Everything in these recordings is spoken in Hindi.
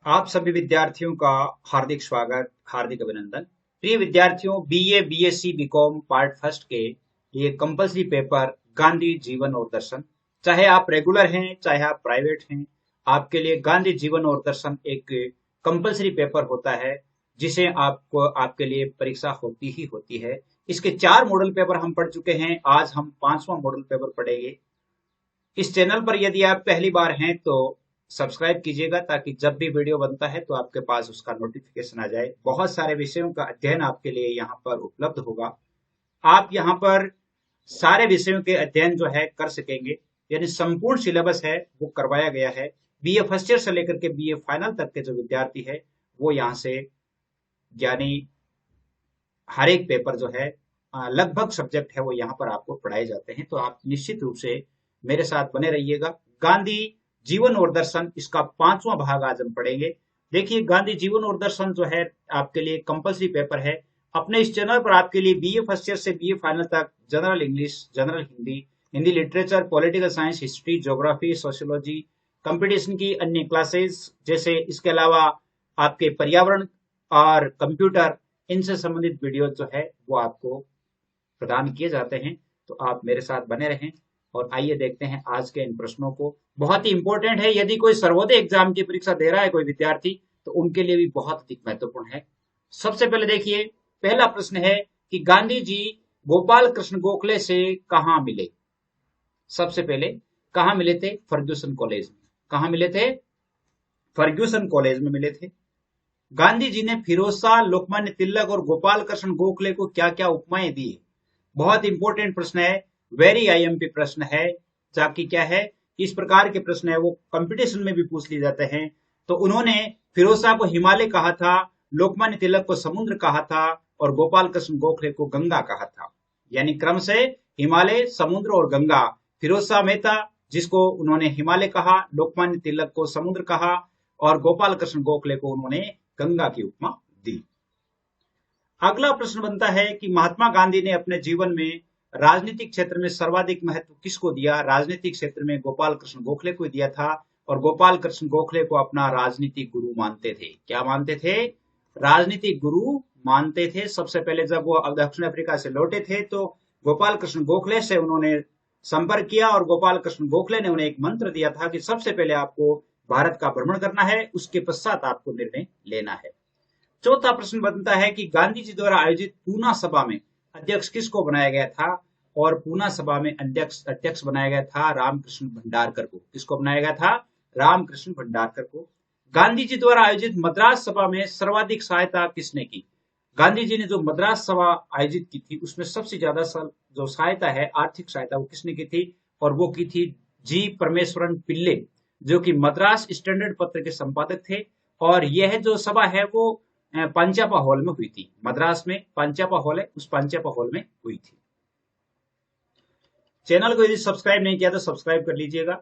आप सभी विद्यार्थियों का हार्दिक स्वागत, हार्दिक अभिनंदन। प्रिय विद्यार्थियों, BA, BSc, BCom part first के लिए कंपलसरी पेपर गांधी जीवन और दर्शन, चाहे आप रेगुलर हैं चाहे आप प्राइवेट हैं, आपके लिए गांधी जीवन और दर्शन एक कंपलसरी पेपर होता है जिसे आपको आपके लिए परीक्षा होती ही होती है। इसके 4 मॉडल पेपर हम पढ़ चुके हैं। आज हम 5वां मॉडल पेपर पढ़ेंगे। इस चैनल पर यदि आप पहली बार हैं तो सब्सक्राइब कीजिएगा ताकि जब भी वीडियो बनता है तो आपके पास उसका नोटिफिकेशन आ जाए। बहुत सारे विषयों का अध्ययन आपके लिए यहाँ पर उपलब्ध होगा। आप यहाँ पर सारे विषयों के अध्ययन जो है कर सकेंगे, यानी संपूर्ण सिलेबस है वो करवाया गया है। बीए फर्स्ट ईयर से लेकर के बीए फाइनल तक के जो विद्यार्थी है वो यहाँ से, यानी हर एक पेपर जो है, लगभग सब्जेक्ट है वो यहाँ पर आपको पढ़ाए जाते हैं। तो आप निश्चित रूप से मेरे साथ बने रहिएगा। गांधी जीवन और दर्शन, इसका 5वां भाग आज हम पढ़ेंगे। देखिए, गांधी जीवन और दर्शन जो है आपके लिए कंपलसरी पेपर है। अपने इस चैनल पर आपके लिए बीए फर्स्ट ईयर से बीए फाइनल तक general English, general Hindi, Hindi literature, political science, history, geography, sociology, competition की अन्य क्लासेस, जैसे इसके अलावा आपके पर्यावरण और कंप्यूटर, इनसे संबंधित वीडियो जो है वो आपको प्रदान किए जाते हैं। तो आप मेरे साथ बने रहें और आइए देखते हैं आज के इन प्रश्नों को। बहुत ही इंपॉर्टेंट है। यदि कोई सर्वोदय एग्जाम की परीक्षा दे रहा है कोई विद्यार्थी, तो उनके लिए भी बहुत अधिक महत्वपूर्ण है। सबसे पहले देखिए, पहला प्रश्न है कि गांधी जी गोपाल कृष्ण गोखले से कहाँ मिले। सबसे पहले कहाँ मिले थे? फर्ग्यूसन कॉलेज में। कहाँ मिले थे? फर्ग्यूसन कॉलेज में मिले थे। गांधी जी ने फिरोज शाह, लोकमान्य तिलक और गोपाल कृष्ण गोखले को क्या क्या उपमाएं दी? बहुत इंपॉर्टेंट प्रश्न है, वेरी आईएमपी प्रश्न है। ताकि क्या है, इस प्रकार के प्रश्न है वो कंपटीशन में भी पूछ लिए जाते हैं। तो उन्होंने फिरोज शाह को हिमालय कहा था, लोकमान्य तिलक को समुद्र कहा था और गोपाल कृष्ण गोखले को गंगा कहा था। यानी क्रम से हिमालय, समुद्र और गंगा। फिरोज शाह मेहता, जिसको उन्होंने हिमालय कहा, लोकमान्य तिलक को समुद्र कहा और गोपाल कृष्ण गोखले को उन्होंने गंगा की उपमा दी। अगला प्रश्न बनता है कि महात्मा गांधी ने अपने जीवन में राजनीतिक क्षेत्र में सर्वाधिक महत्व किसको दिया? राजनीतिक क्षेत्र में गोपाल कृष्ण गोखले को दिया था और गोपाल कृष्ण गोखले को अपना राजनीतिक गुरु मानते थे। क्या मानते थे? राजनीतिक गुरु मानते थे। सबसे पहले जब वो दक्षिण अफ्रीका से लौटे थे तो गोपाल कृष्ण गोखले से उन्होंने संपर्क किया और गोपाल कृष्ण गोखले ने उन्हें एक मंत्र दिया था कि सबसे पहले आपको भारत का भ्रमण करना है, उसके पश्चात आपको निर्णय लेना है। चौथा प्रश्न बनता है कि गांधी जी द्वारा आयोजित पूना सभा में अध्यक्ष किसको बनाया गया था? और पूना सभा में अध्यक्ष बनाया गया था रामकृष्ण भंडारकर को। किसको बनाया गया था? रामकृष्ण भंडारकर को। गांधी जी द्वारा आयोजित मद्रास सभा में सर्वाधिक सहायता किसने की? गांधी जी ने जो मद्रास सभा आयोजित की थी उसमें सबसे ज्यादा जो सहायता है, आर्थिक सहायता, वो किसने की थी? और वो की थी जी परमेश्वरन पिल्ले, जो कि मद्रास स्टैंडर्ड पत्र के संपादक थे। और यह जो सभा है वो पांचापा हॉल में हुई थी। मद्रास में पांचापा हॉल है, उस पांचापा हॉल में हुई थी। चैनल को यदि सब्सक्राइब नहीं किया तो सब्सक्राइब कर लीजिएगा।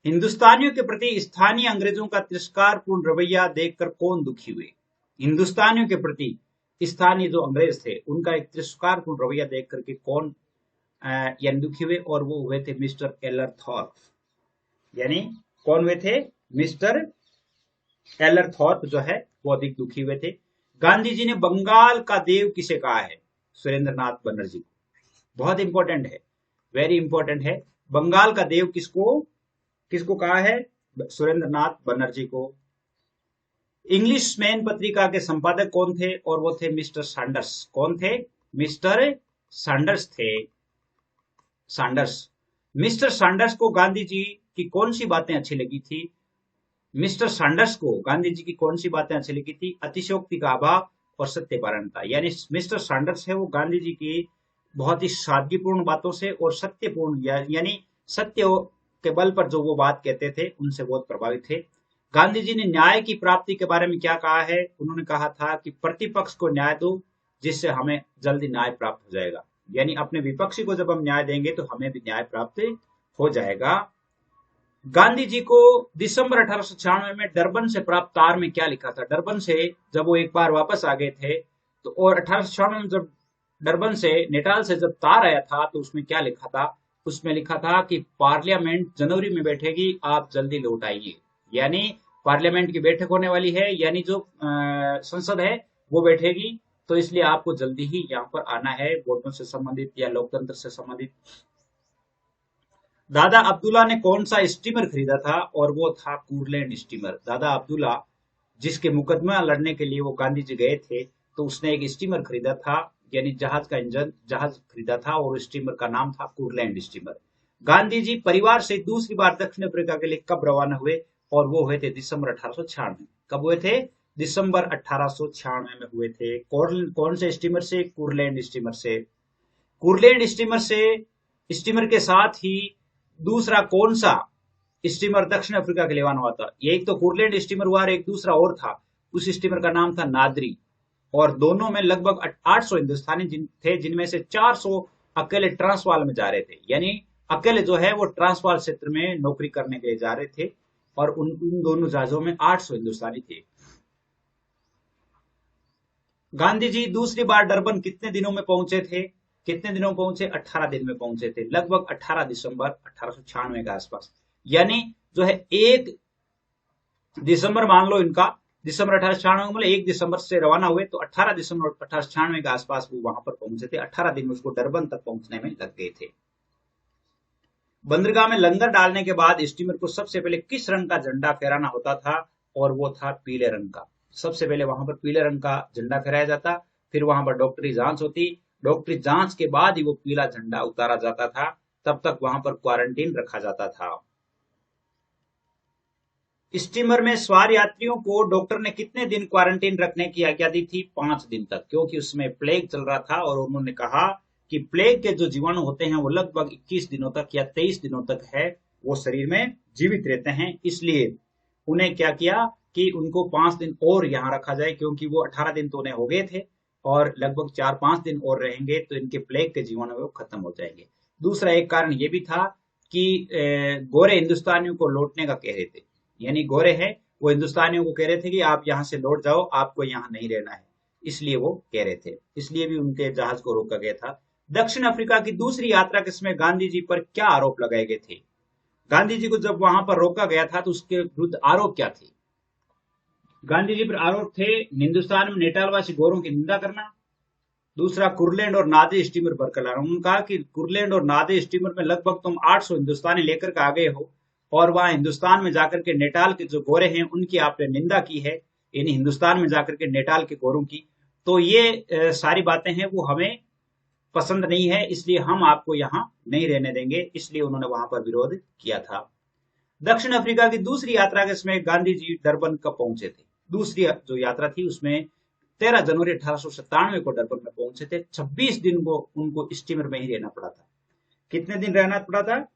हिंदुस्तानियों के प्रति स्थानीय अंग्रेजों का तिरस्कारपूर्ण रवैया देखकर कौन दुखी हुए? हिंदुस्तानियों के प्रति स्थानीय जो अंग्रेज थे उनका एक तिरस्कारपूर्ण रवैया देख करके कौन यानी दुखी हुए? और वो हुए थे मिस्टर एलर थॉर्प। यानी कौन हुए थे? मिस्टर एलर थॉर्प जो है वो अधिक दुखी हुए थे। गांधी जी ने बंगाल का देव किसे कहा है? सुरेंद्र नाथ बनर्जी को। बहुत इंपॉर्टेंट है, वेरी इंपॉर्टेंट है। बंगाल का देव किसको किसको कहा है? सुरेंद्र नाथ बनर्जी को। इंग्लिश मैन पत्रिका के संपादक कौन थे? और वो थे मिस्टर सैंडर्स। कौन थे? मिस्टर सैंडर्स थे। सैंडर्स। मिस्टर सैंडर्स को गांधी जी की कौन सी बातें अच्छी लगी थी? मिस्टर सैंडर्स को गांधी जी की कौन सी बातें अच्छी लगी थी? अतिशयोक्ति का अभाव और सत्यपारणता। यानी मिस्टर सैंडर्स है वो गांधी जी की बहुत ही सादगीपूर्ण बातों से और सत्यपूर्ण, यानी सत्य के बल पर जो वो बात कहते थे उनसे बहुत प्रभावित थे। गांधी जी ने न्याय की प्राप्ति के बारे में क्या कहा है? उन्होंने कहा था कि प्रतिपक्ष को न्याय दो जिससे हमें जल्दी न्याय प्राप्त हो जाएगा। यानी अपने विपक्षी को जब हम न्याय देंगे तो हमें भी न्याय प्राप्त हो जाएगा। गांधी जी को दिसंबर 1896 में डरबन से प्राप्त तार में क्या लिखा था? डरबन से जब वो एक बार वापस आ गए थे तो, और 1896 में जब डरबन से, नेटाल से जब तार आया था तो उसमें क्या लिखा था? उसमें लिखा था कि पार्लियामेंट जनवरी में बैठेगी, आप जल्दी लौट आइए। यानी पार्लियामेंट की बैठक होने वाली है, यानी जो संसद है वो बैठेगी, तो इसलिए आपको जल्दी ही यहाँ पर आना है वोटों से संबंधित या लोकतंत्र से संबंधित। दादा अब्दुल्ला ने कौन सा स्टीमर खरीदा था, और वो था कूरलैंड स्टीमर। दादा अब्दुल्ला जिसके मुकदमा लड़ने के लिए वो गांधी जी गए थे, तो उसने एक स्टीमर खरीदा था, यानी जहाज का इंजन जहाज खरीदा था, और स्टीमर का नाम था कूरलैंड स्टीमर। गांधी जी परिवार से दूसरी बार दक्षिण अफ्रीका के लिए कब रवाना हुए, और वो हुए थे दिसंबर 1896। कब हुए थे? दिसंबर 1896 में हुए थे। कौन से स्टीमर से? कूरलैंड स्टीमर से। कूरलैंड स्टीमर के साथ ही दूसरा कौन सा स्टीमर दक्षिण अफ्रीका के लिए रवाना हुआ था? ये एक तो कूरलैंड स्टीमर हुआ और एक दूसरा और था, उस स्टीमर का नाम था नादरी। और दोनों में लगभग 800 हिंदुस्तानी थे, जिनमें से 400 अकेले ट्रांसवाल में जा रहे थे, यानी अकेले जो है वो ट्रांसवाल क्षेत्र में नौकरी करने के लिए जा रहे थे, और उन दोनों जहाजों में 800 हिंदुस्तानी थे। गांधी जी दूसरी बार डरबन कितने दिनों में पहुंचे थे? कितने दिनों में पहुंचे? 18 दिन में पहुंचे थे, लगभग 18 दिसंबर 1896 के आसपास। यानी जो है 1 दिसंबर मान लो इनका, दिसंबर 1896 मतलब 1 दिसंबर से रवाना हुए, तो 18 दिसंबर 1896 के आसपास वो वहां पर पहुंचे थे। 18 दिन उसको डरबन तक पहुंचने में लग गए थे। बंदरगाह में लंगर डालने के बाद स्टीमर को सबसे पहले किस रंग का झंडा फहराना होता था? और वो था पीले रंग का। सबसे पहले वहां पर पीले रंग का झंडा फहराया जाता, फिर वहां पर डॉक्टरी जांच होती, डॉक्टरी जांच के बाद ही वो पीला झंडा उतारा जाता था, तब तक वहां पर क्वारंटीन रखा जाता था। स्टीमर में सवार यात्रियों को डॉक्टर ने कितने दिन क्वारंटीन रखने की आज्ञा दी थी? 5 दिन तक, क्योंकि उसमें प्लेग चल रहा था, और उन्होंने कहा कि प्लेग के जो जीवाणु होते हैं वो लगभग 21 दिनों तक या 23 दिनों तक है वो शरीर में जीवित रहते हैं, इसलिए उन्हें क्या किया कि उनको 5 दिन और यहाँ रखा जाए, क्योंकि वो 18 दिन तो उन्हें हो गए थे, और लगभग 4-5 दिन और रहेंगे तो इनके प्लेग के जीवाणु वो खत्म हो जाएंगे। दूसरा एक कारण ये भी था कि गोरे हिंदुस्तानियों को लौटने का कह रहे थे, यानी गोरे हैं वो हिंदुस्तानियों को कह रहे थे कि आप यहाँ से लौट जाओ, आपको यहाँ नहीं रहना है, इसलिए वो कह रहे थे, इसलिए भी उनके जहाज को रोका गया था। दक्षिण अफ्रीका की दूसरी यात्रा के समय गांधी जी पर क्या आरोप लगाए गए थे? गांधी जी को जब वहां पर रोका गया था तो उसके विरुद्ध आरोप क्या थे? गांधी जी पर आरोप थे हिंदुस्तान में नेटालवासी गोरों की निंदा करना, दूसरा कुरलैंड और नादे स्टीमर पर लाना। उन्होंने कहा कि कुरलैंड और नादे स्टीमर में लगभग तुम 800 हिंदुस्तानी लेकर के आ गए हो, और वहां हिंदुस्तान में जाकर के नेटाल के जो गोरे हैं उनकी आपने निंदा की है, यानी हिंदुस्तान में जाकर के नेटाल के गोरों की। तो ये सारी बातें हैं वो हमें पसंद नहीं है, इसलिए हम आपको यहाँ नहीं रहने देंगे, इसलिए उन्होंने वहां पर विरोध किया था। दक्षिण अफ्रीका की दूसरी यात्रा के समय गांधी जी डरबन कब पहुंचे थे? दूसरी जो यात्रा थी उसमें 13 जनवरी 1897 को डरबन में पहुंचे थे। 26 दिन को उनको स्टीमर में ही रहना पड़ा था। कितने दिन रहना पड़ा था?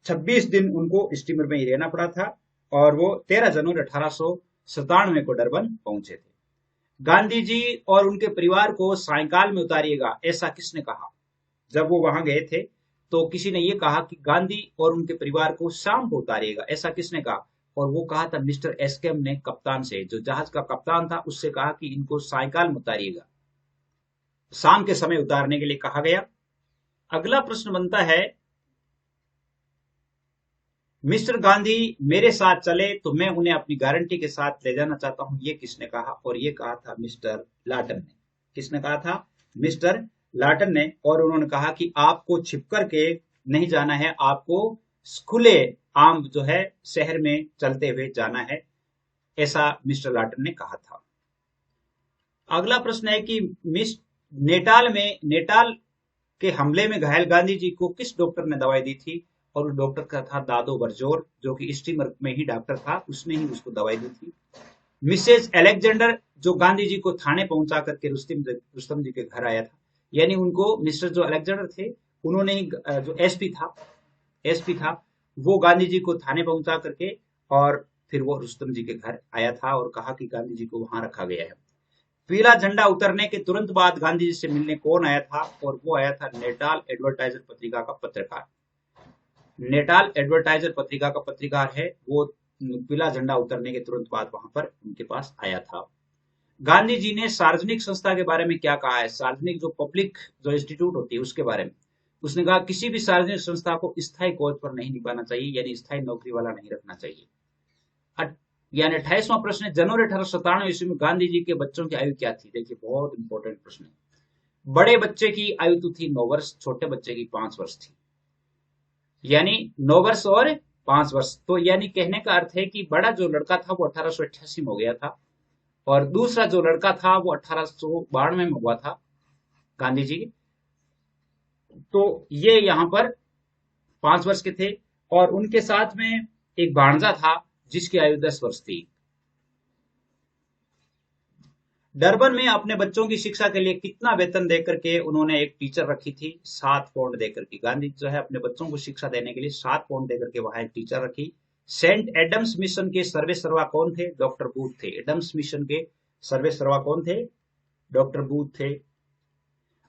26 दिन उनको स्टीमर में ही रहना पड़ा था, और वो 13 जनवरी 1897 को डरबन पहुंचे थे। गांधी जी और उनके परिवार को सायकाल में उतारिएगा, ऐसा किसने कहा? जब वो वहां गए थे तो किसी ने ये कहा कि गांधी और उनके परिवार को शाम को उतारिएगा, ऐसा किसने कहा? और वो कहा था मिस्टर एस्केम ने, कप्तान से, जो जहाज का कप्तान था उससे कहा कि इनको सायकाल में उतारिएगा, शाम के समय उतारने के लिए कहा गया। अगला प्रश्न बनता है, मिस्टर गांधी मेरे साथ चले तो मैं उन्हें अपनी गारंटी के साथ ले जाना चाहता हूं, ये किसने कहा? और ये कहा था मिस्टर लाटन ने। किसने कहा था? मिस्टर लाटन ने। और उन्होंने कहा कि आपको छिप करके नहीं जाना है, आपको खुले आम जो है शहर में चलते हुए जाना है, ऐसा मिस्टर लाटन ने कहा था। अगला प्रश्न है कि नेटाल के हमले में घायल गांधी जी को किस डॉक्टर ने दवाई दी थी? और उस डॉक्टर का था दादो बरजोर, जो कि स्टीमर में ही डॉक्टर था, उसने ही उसको दवाई दी थी। मिसेज एलेक्जेंडर जो गांधी जी को थाने पहुंचा करके रुस्तम जी के घर आया था, यानी उनको मिस्टर जो अलेक्जेंडर थे उन्होंने ही, जो एसपी था वो गांधी जी को थाने पहुंचा करके, और फिर वो रुस्तम जी के घर आया था और कहा कि गांधी जी को वहां रखा गया है। पीला झंडा उतरने के तुरंत बाद गांधी जी से मिलने कौन आया था? और वो आया था नेटाल एडवर्टाइजर पत्रिका का पत्रकार। नेटाल एडवर्टाइजर पत्रिका का पत्रकार है वो, पीला झंडा उतरने के तुरंत बाद वहां पर उनके पास आया था। गांधी जी ने सार्वजनिक संस्था के बारे में क्या कहा है? सार्वजनिक जो पब्लिक जो इंस्टीट्यूट होती है उसके बारे में उसने कहा किसी भी सार्वजनिक संस्था को स्थायी कोच पर नहीं निभाना चाहिए, यानी स्थायी नौकरी वाला नहीं रखना चाहिए। यानी 28वां प्रश्न है, जनवरी 1897 ईस्वी में गांधी जी के बच्चों की आयु क्या थी? देखिए बहुत इंपॉर्टेंट प्रश्न है। बड़े बच्चे की आयु तो थी 9 वर्ष, छोटे बच्चे की 5 वर्ष थी, यानी 9 वर्ष और 5 वर्ष। तो यानी कहने का अर्थ है कि बड़ा जो लड़का था वो 1888 में हो गया था, और दूसरा जो लड़का था वो 1892 में हुआ था गांधी जी। तो ये यहाँ पर 5 वर्ष के थे, और उनके साथ में एक भांजा था जिसकी आयु 10 वर्ष थी। डरबन में अपने बच्चों की शिक्षा के लिए कितना वेतन देकर के उन्होंने एक टीचर रखी थी? 7 पाउंड देकर के। गांधी जो है अपने बच्चों को शिक्षा देने के लिए 7 पाउंड देकर के वहां एक टीचर रखी। सेंट एडम्स मिशन के सर्वे सर्वा कौन थे? डॉक्टर बूथ थे। एडम्स मिशन के सर्वे सर्वा कौन थे? डॉक्टर बूथ थे।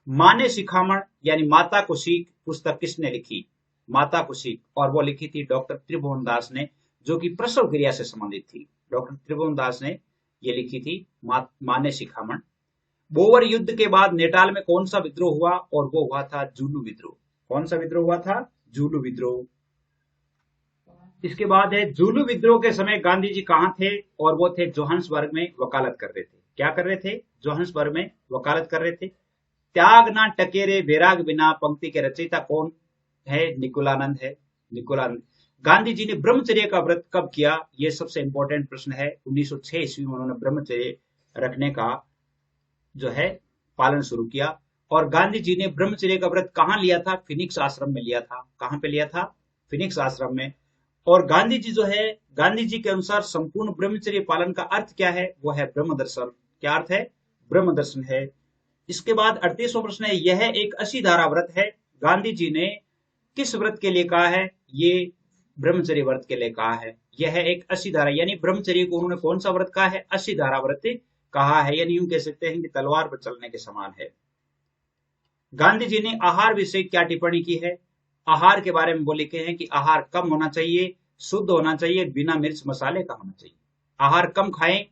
माँ ने शिखामण यानी माता को सीख पुस्तक किसने लिखी? माता को सीख, और वो लिखी थी डॉक्टर त्रिभुवन दास ने, जो कि प्रसव क्रिया से संबंधित थी। डॉक्टर त्रिभुवन दास ने ये लिखी थी माँ ने शिखामण। बोवर युद्ध के बाद नेटाल में कौन सा विद्रोह हुआ? और वो हुआ था जुलू विद्रोह। कौन सा विद्रोह हुआ था? जुलू विद्रोह। इसके बाद है, जुलू विद्रोह के समय गांधी जी कहां थे? और वो थे जोहान्सबर्ग में वकालत कर रहे थे। क्या कर रहे थे? जोहान्सबर्ग में वकालत कर रहे थे। त्याग ना टकेरे बैराग बिना पंक्ति के रचयिता कौन है? निकुलानंद है। निकुलानंद। गांधी जी ने ब्रह्मचर्य का व्रत कब किया? ये सबसे इंपॉर्टेंट प्रश्न है। 1906 ईस्वी में उन्होंने ब्रह्मचर्य रखने का जो है पालन शुरू किया। और गांधी जी ने ब्रह्मचर्य का व्रत कहां लिया था? फिनिक्स आश्रम में लिया था। कहां पे लिया था? फिनिक्स आश्रम में। और गांधी जी जो है, गांधी जी के अनुसार संपूर्ण ब्रह्मचर्य पालन का अर्थ क्या है? वो है ब्रह्म दर्शन। क्या अर्थ है? ब्रह्म दर्शन है। इसके बाद 38वां प्रश्न है, यह एक 80 धारा व्रत है। गांधी जी ने किस व्रत के लिए कहा है? ये ब्रह्मचर्य व्रत के लिए कहा है। यह एक 80 धारा, यानी ब्रह्मचर्य को उन्होंने कौन सा व्रत कहा है? 80 धारा व्रत कहा है, यानी यूं कह सकते हैं कि तलवार पर चलने के समान है। गांधी जी ने आहार विषय क्या टिप्पणी की है? आहार के बारे में वो लिखे हैं कि आहार कम होना चाहिए, शुद्ध होना चाहिए, बिना मिर्च मसाले का होना चाहिए। आहार कम खाएं,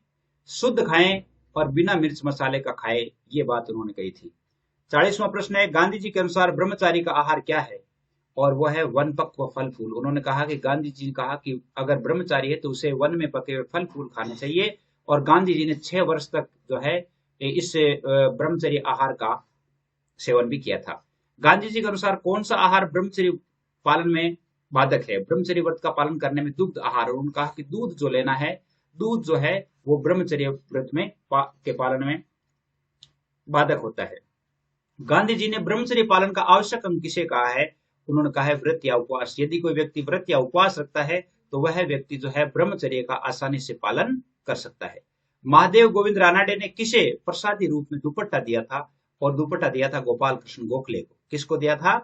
शुद्ध खाएं और बिना मिर्च मसाले का खाएं, ये बात उन्होंने कही थी। 40वां प्रश्न है, गांधी जी के अनुसार ब्रह्मचारी का आहार क्या है? और वह है वन पक्व फल फूल। उन्होंने कहा कि गांधी जी ने कहा कि अगर ब्रह्मचारी है तो उसे वन में पके हुए फल फूल खाने चाहिए। और गांधी जी ने 6 वर्ष तक जो है इस ब्रह्मचर्य आहार का सेवन भी किया था। गांधी जी के अनुसार कौन सा आहार ब्रह्मचर्य पालन में बाधक है? ब्रह्मचर्य व्रत का पालन करने में दुग्ध आहार। उन्होंने कहा कि दूध जो लेना है, दूध जो है वो ब्रह्मचर्य व्रत में के पालन में बाधक होता है। गांधी जी ने ब्रह्मचर्य पालन का आवश्यक अंग किसे कहा है? उन्होंने कहा है व्रत या उपवास। यदि कोई व्यक्ति व्रत या उपवास रखता है तो वह व्यक्ति जो है ब्रह्मचर्य का आसानी से पालन कर सकता है। महादेव गोविंद रानाडे ने किसे प्रसादी रूप में दुपट्टा दिया था? और दुपट्टा दिया था गोपाल कृष्ण गोखले को। किसको दिया था?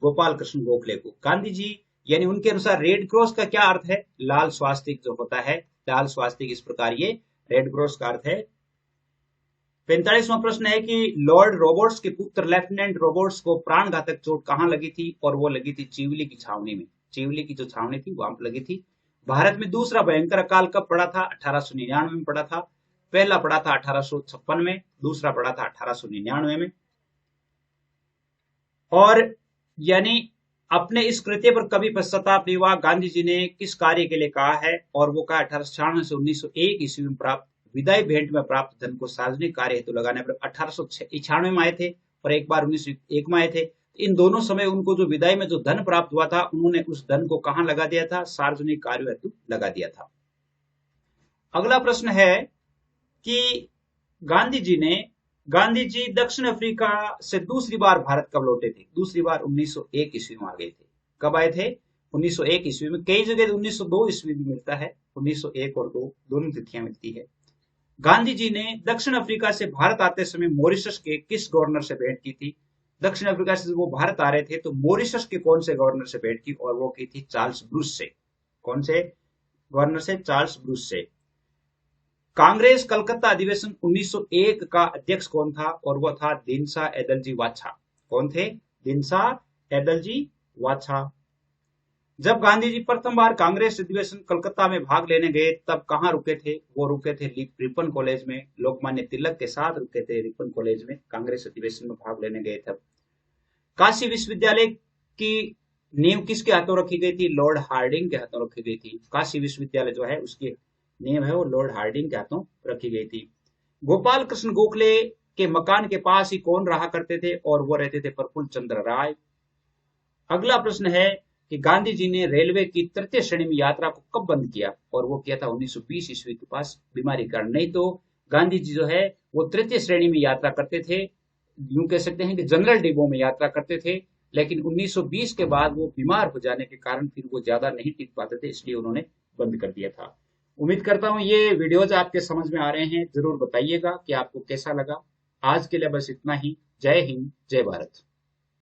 गोपाल कृष्ण गोखले को। गांधी जी यानी उनके अनुसार रेड क्रॉस का क्या अर्थ है? लाल स्वास्तिक जो होता है, लाल स्वास्तिक, इस प्रकार ये रेड क्रॉस का अर्थ है। 45वां प्रश्न है कि लॉर्ड रॉबर्ट्स के पुत्र लेफ्टिनेंट रॉबर्ट्स को प्राणघातक चोट कहां लगी थी? और वो लगी थी चिवली की छावनी में। चिवली की जो छावनी थी वहां पर लगी थी। भारत में दूसरा भयंकर अकाल कब पड़ा था? 1899 में पड़ा था। पहला पड़ा था 1856 में, दूसरा पड़ा था 1899 में। और यानी अपने इस कृत्य पर कभी पश्चाताप नहीं हुआ। गांधी जी ने किस कार्य के लिए कहा है? और वो कहा 1896 से 1901 ईस्वी में प्राप्त विदाई भेंट में प्राप्त धन को सार्वजनिक कार्य हेतु लगाने पर 1896 में आए थे और एक बार 1901 में आए थे। इन दोनों समय उनको जो विदाई में जो धन प्राप्त हुआ था, उन्होंने उस धन को कहां लगा दिया था? सार्वजनिक कार्य हेतु लगा दिया था। अगला प्रश्न है कि गांधी जी दक्षिण अफ्रीका से दूसरी बार भारत कब लौटे थे? दूसरी बार 1901 ईस्वी में आ गए थे। कब आए थे? 1901 ईस्वी में। कई जगह 1902 ईस्वी भी मिलता है। 1901 और 2 दोनों तिथियां मिलती है। गांधी जी ने दक्षिण अफ्रीका से भारत आते समय मॉरिशस के किस गवर्नर से भेंट की थी? दक्षिण अफ्रीका से वो भारत आ रहे थे तो मॉरिशस के कौन से गवर्नर से भेंट की? और वो की थी चार्ल्स ब्रूस से। कौन से गवर्नर से? चार्ल्स ब्रूस से। कांग्रेस कलकत्ता अधिवेशन 1901 का अध्यक्ष कौन था? और वो था दिनसा एडलजी वाछा। कौन थे? दिनसा एडलजी वाछा। जब गांधी जी प्रथम बार कांग्रेस अधिवेशन कलकत्ता में भाग लेने गए तब कहां रुके थे? वो रुके थे रिपन कॉलेज में। लोकमान्य तिलक के साथ रुके थे रिपन कॉलेज में। कांग्रेस अधिवेशन में भाग लेने गए तब। काशी विश्वविद्यालय की नींव किसके हाथों रखी गई थी? लॉर्ड हार्डिंग के हाथों रखी गई थी। काशी विश्वविद्यालय जो है उसकी नेम है वो लॉर्ड हार्डिंग के हाथों रखी गई थी। गोपाल कृष्ण गोखले के मकान के पास ही कौन रहा करते थे? और वो रहते थे प्रफुल्ल चंद्र राय। अगला प्रश्न है कि गांधी जी ने रेलवे की तृतीय श्रेणी में यात्रा को कब बंद किया? और वो किया था 1920 ईस्वी के पास बीमारी के कारण। नहीं तो गांधी जी जो है वो तृतीय श्रेणी में यात्रा करते थे, यूं कह सकते हैं कि जनरल डिब्बों में यात्रा करते थे। लेकिन 1920 के बाद वो बीमार हो जाने के कारण फिर वो ज्यादा नहीं टिक पाते थे, इसलिए उन्होंने बंद कर दिया था। उम्मीद करता हूँ ये वीडियोज आपके समझ में आ रहे हैं। जरूर बताइएगा कि आपको कैसा लगा। आज के लिए बस इतना ही। जय हिंद, जय भारत।